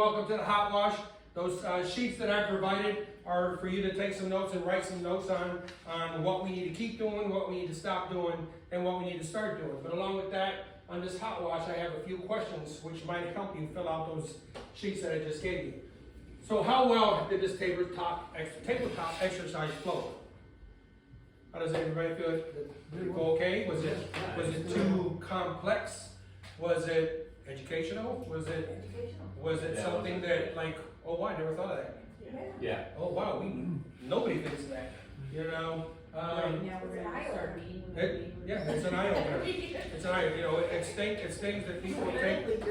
Welcome to the hot wash. Those sheets that I provided are for you to take some notes and write some notes on what we need to keep doing, what we need to stop doing, and what we need to start doing. But along with that, on this hot wash, I have a few questions which might help you fill out those sheets that I just gave you. So how well did this tabletop exercise flow? How does everybody feel? Did it go okay? Was it too complex? Was it educational? Was it something that like, oh wow, I never thought of that? Yeah. Oh wow, nobody thinks of that. You know. Now we're gonna start meeting. It's an eye opener. It's an eye. You know, it's things that people think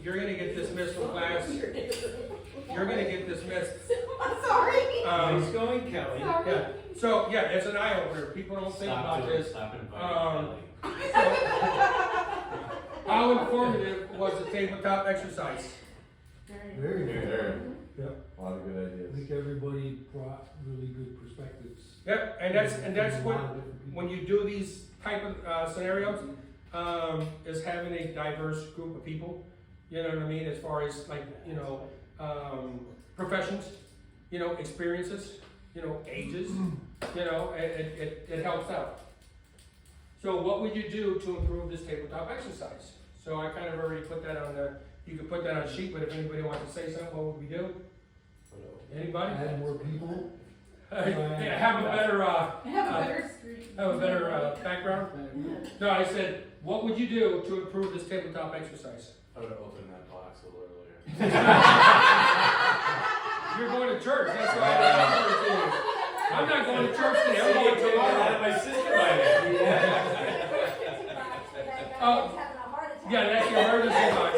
you're gonna get dismissed from class. You're gonna get dismissed. I'm sorry. Nice going, Kelly. Yeah. So yeah, it's an eye opener. People don't think about this. Stop inviting Kelly. How informative was the tabletop exercise? Very good. Yeah. A lot of good I ideas. think everybody brought really good perspectives. Yep, and that's what, when you do these type of scenarios, is having a diverse group of people, you know what I mean, as far as like, you know, professions, you know, experiences, you know, ages, you know, it helps out. So what would you do to improve this tabletop exercise? So I kind of already put that on the, you could put that on a sheet, but if anybody wants to say something, what would we do? Anybody? Add more people. Yeah, have a better background. No, I said, what would you do to improve this tabletop exercise? I would have opened that box a little earlier. You're going to church, that's why I'm not going to church today, I'm going tomorrow. My sister might have. Oh, yeah, that's your emergency box.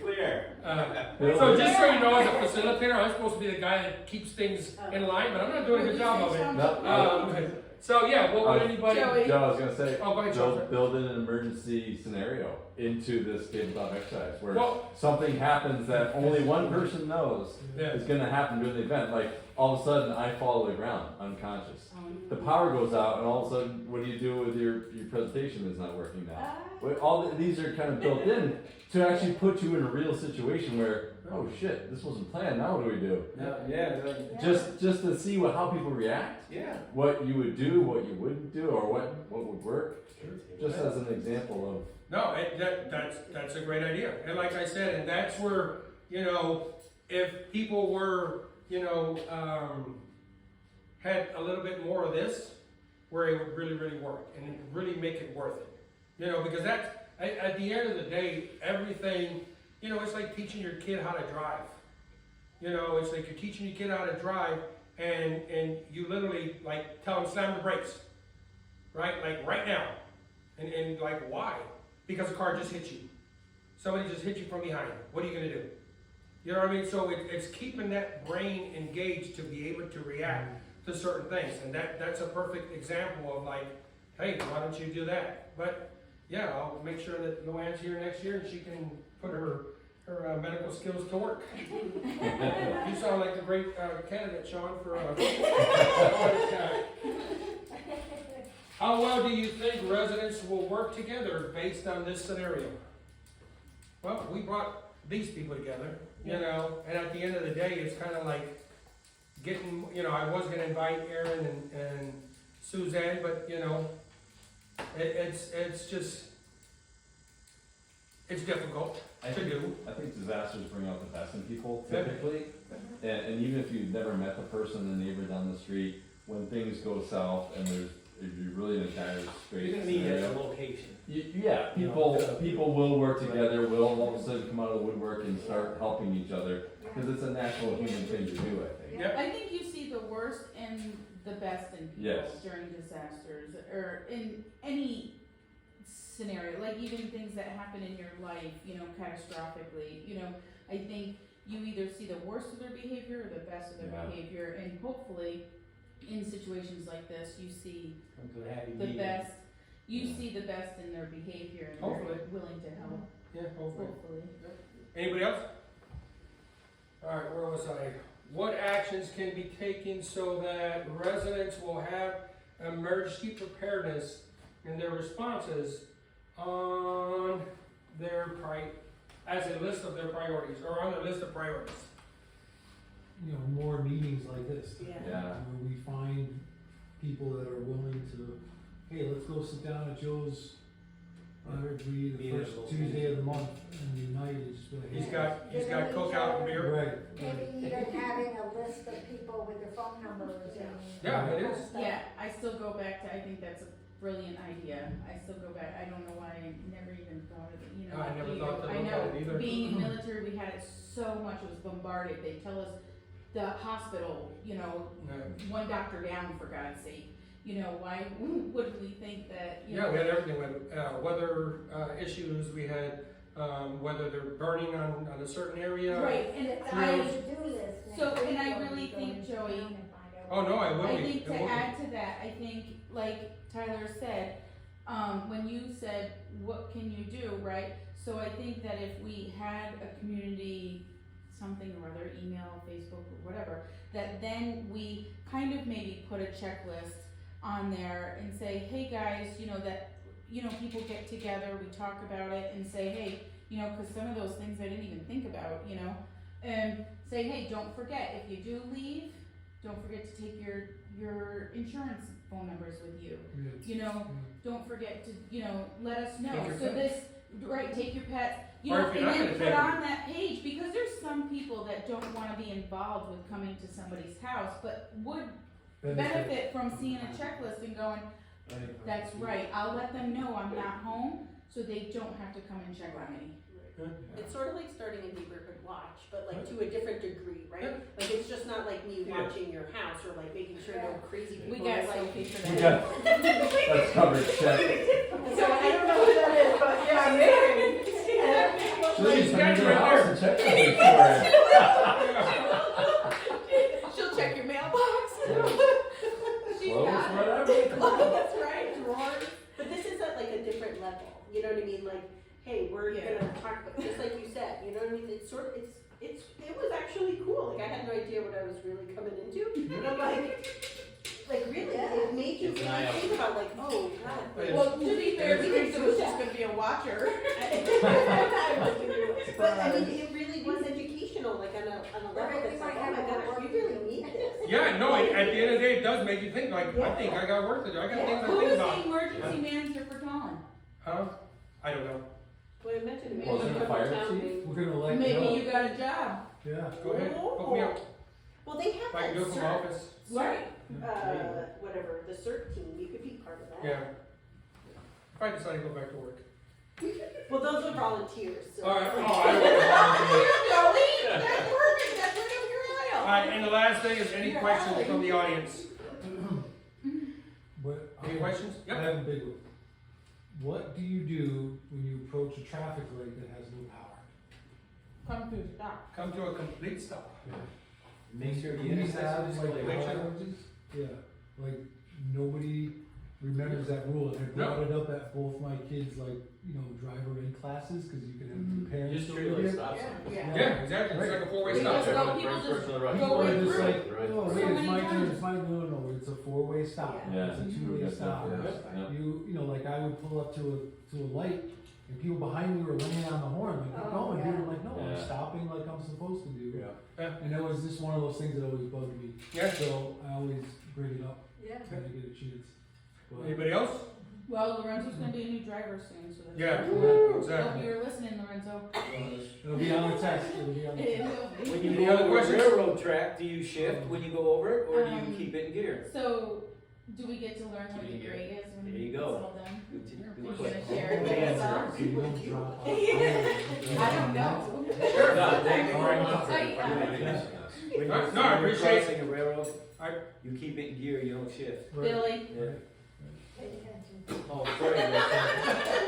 Clear. So just so you know, as a facilitator, I'm supposed to be the guy that keeps things in line, but I'm not doing a good job of it. Okay. So yeah, what would anybody? Joey. Joe, I was gonna say, Oh, go ahead, Joe. build in an emergency scenario into this tabletop exercise where Well- something happens that only one person knows Yeah. is gonna happen during the event. Like all of a sudden I fall to the ground, unconscious. The power goes out, and all of a sudden, what do you do with your presentation is not working now? These are kind of built in to actually put you in a real situation where, oh shit, this wasn't planned. Now what do we do? Just to see how people react, what you would do, what you wouldn't do, or what would work. Just as an example of. No, that's a great idea. And like I said, and that's where, you know, if people were, you know, had a little bit more of this, where it would really, really work and really make it worth it. You know, because that's, at the end of the day, everything, you know, it's like teaching your kid how to drive. You know, it's like you're teaching your kid how to drive and you literally like tell them slam the brakes, right? Like right now. And like, why? Because the car just hit you. Somebody just hit you from behind. What are you gonna do? You know what I mean? So it's keeping that brain engaged to be able to react to certain things. And that's a perfect example of like, hey, why don't you do that? But yeah, I'll make sure that Luann's here next year and she can put her medical skills to work. You sound like a great candidate, Sean, for How well do you think residents will work together based on this scenario? Well, we brought these people together, you know, and at the end of the day, it's kind of like getting, you know, I was going to invite Aaron and Suzanne, but, you know, it's just, it's difficult to do. I think disasters bring out the best in people typically, and even if you've never met the person, the neighbor down the street, when things go south and if you're really in a dire straits scenario, location. people will work together, will all of a sudden come out of the woodwork and start helping each other, because it's a natural human thing to do, I think. Yep. I think you see the worst and the best in people Yes. during disasters or in any scenario, like even things that happen in your life, you know, catastrophically. You know, I think you either see the worst of their behavior or the best of their behavior, and hopefully in situations like this you see the best. You see the best in their behavior and Hopefully. they're willing to help. Yeah, hopefully. Hopefully. Anybody else? All right, where was I? What actions can be taken so that residents will have emergency preparedness in their responses on their as a list of their priorities, or on their list of priorities. You know, more meetings like this. Yeah. Where we find people that are willing to, hey, let's go sit down at Joe's, agree the Meet at a first local Tuesday of the month and unite and just be like, He's hey. got cookout and beer. Right. Maybe even having a list of people with their phone numbers and. Yeah, it is. Yeah, I still go back to, I think that's a brilliant idea. I still go back, I don't know why I never even thought of it, you know. I never thought to I look at it either. know, being in the military, we had it so much, it was bombarded. They tell us the hospital, you know, Yeah. one doctor down, for God's sake. You know, why would we think that, you know? Yeah, we had everything, we had weather issues, we had whether they're burning on a certain area. Right, and It's I, on the to-do list next so, week and I when really we go think, into Joey, town and find out Oh, no, I what- will I be. think It to will be. add to that, I think, like Tyler said, when you said, what can you do, right? So I think that if we had a community, something or other, email, Facebook, or whatever, that then we kind of maybe put a checklist on there and say, hey guys, you know, that, you know, people get together, we talk about it and say, hey, you know, cause some of those things I didn't even think about, you know, and say, hey, don't forget, if you do leave, don't forget to take your insurance phone numbers with you. Yeah. You know, don't forget to, you know, let us know. Take your So pet. this, right, take your pet, you Or know, if you're and not then gonna put take it. on that page, because there's some people that don't wanna be involved with coming to somebody's house, but would benefit from seeing a checklist and going, that's right, I'll let them know I'm not home, so they don't have to come and check on me. It's sort of like starting a neighborhood watch, but like to a different degree, right? Yeah. Like it's just not like me Yeah. watching your house or like making sure no crazy We people got are like. Sophie for We that. got, that's covered, check. So I don't know what that is, but yeah, I'm married. Please, got come it to your right house there. and check everything She'll check your mailbox. She for got us. it. Whatever. That's right, drawers. But this is at like a different level, you know what I mean? Like, hey, we're Yeah. gonna talk about, just like you said, you know what I mean? It's sort of, it was actually cool. Like I had no idea what I was really coming into. And I'm like really, it made you It's really an eye think about like, oh god. It Well, to be fair, We Teresa can was do just that. gonna be a watcher. But I mean, it really was educational, like on a level that's like, oh my gosh, we really need this. Yeah, no, at the end of the day, it does make you think, like, I think I got work to do, I got things to Who think was about. the emergency manager for Colin? Huh? I don't know. Well, I mentioned it. Wasn't it a fire town chief? meeting. We're gonna like. Maybe you got a job. Yeah. Go ahead, hook me up, Well, they have if I can do it that from CERT, office. Right. whatever, the CERT team, you could be part of that. Yeah. If I decide to go back to work. Well, those are volunteers, so. Alright, oh, I don't know. Joey, that's perfect, that's right up your aisle. Alright, and the last thing is any You're questions alley. from the audience? But Any questions? I Yep. have a big one. What do you do when you approach a traffic light that has no power? Come to a stop. Come to a complete stop. Make sure the We intersection have is like clear. Make sure- outages? Yeah, like nobody remembers that rule, and I brought it up at both my kids' like, you know, driver in classes, cause you can have your parents. Just over treat it like here. stop signs. Yeah. Yeah, exactly, it's like a four-way We stop. just go- Everyone, people first just person to the right. go People right are just through. like, Right. oh, So wait, it's many my turn, times. it's my, no, it's a four-way stop. Yeah. It's a two-way That's stop. it, yeah. You know, like I would pull up to a light, and people behind me were laying on the horn, like, keep Oh, going, yeah. dude, I'm like, no, I'm Yeah. stopping like I'm supposed to do. Yeah. And it was just one of those things that always bugged me, Yeah, so I always bring it up Yeah. when I get a chance. But- anybody else? Well, Lorenzo's gonna be a new driver soon, so that's. Yeah, Hope exactly. you're listening, Lorenzo. It'll be on the text, it'll be on the It text. will be. When you Any go other over a questions? railroad track, do you shift when you go over it, or do you keep it in gear? So, do we get to learn what the Keep it in grade is when There you it's go. all done? Good to- Are good you question. gonna share it with Good answer. us? So you don't drop off. I don't know. No, thank you. All right, When No, you're no, I when you're appreciate- crossing a railroad, I- you keep it in gear, you don't shift. Right. Billy, Yeah. Pay attention. Oh, sorry.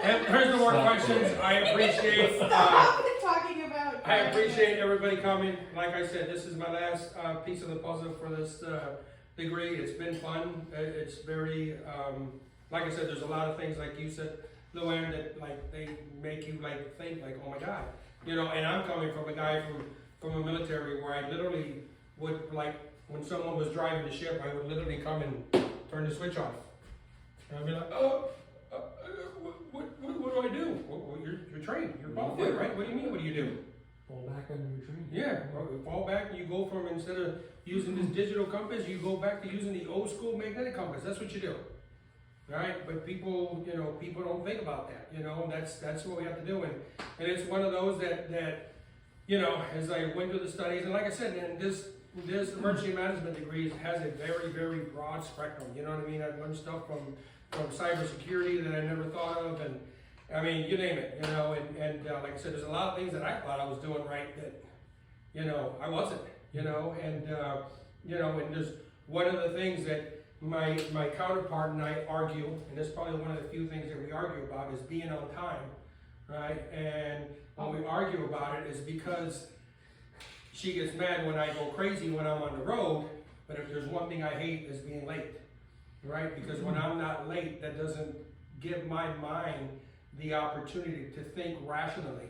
And here's no more questions, I appreciate, talking about. I appreciate everybody coming. Like I said, this is my last piece of the puzzle for this degree. It's been fun. It's very, like I said, there's a lot of things, like you said, Luann, that like they make you like think like, oh my God, you know. And I'm coming from a guy from a military where I literally would like when someone was driving the ship, I would literally come and turn the switch off. And I'd be like, oh, what do I do? Well, you're trained, you're qualified, right? What do you mean, what do you do? Fall back on your training. Yeah, fall back, you go from, instead of using this digital compass, you go back to using the old school magnetic compass, that's what you do. Right, but people, people don't think about that, that's what we have to do, and it's one of those that, as I went through the studies, and like I said, and this emergency management degree has a very, very broad spectrum, you know what I mean? I've learned stuff from cybersecurity that I never thought of, and I mean, you name it, and like I said, there's a lot of things that I thought I was doing right that, I wasn't, and there's one of the things that my counterpart and I argue, and it's probably one of the few things that we argue about, is being on time, right? And when we argue about it is because she gets mad when I go crazy when I'm on the road, but if there's one thing I hate is being late, right? Because when I'm not late, that doesn't give my mind the opportunity to think rationally,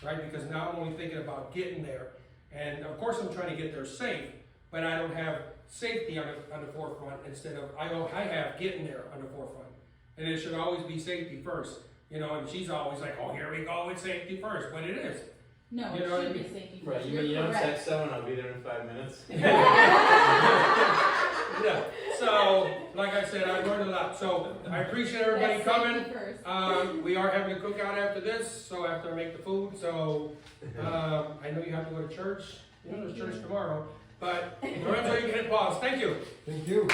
right? Because now I'm only thinking about getting there. And of course I'm trying to get there safe, but I don't have safety on the forefront instead of, I have getting there on the forefront. And it should always be safety first, and she's always like, oh, here we go with safety first, but it is. No, You it know what I should be mean? safety Right, first. you mean you You're don't correct. text someone, I'll be there in 5 minutes? Yeah, so, like I said, I've learned a lot, so I appreciate everybody That's coming. safety first. We are having a cookout after this, so after I make the food, so, I know you have to go to church, there's church tomorrow, but Lorenzo, you can hit pause, thank you. Thank you.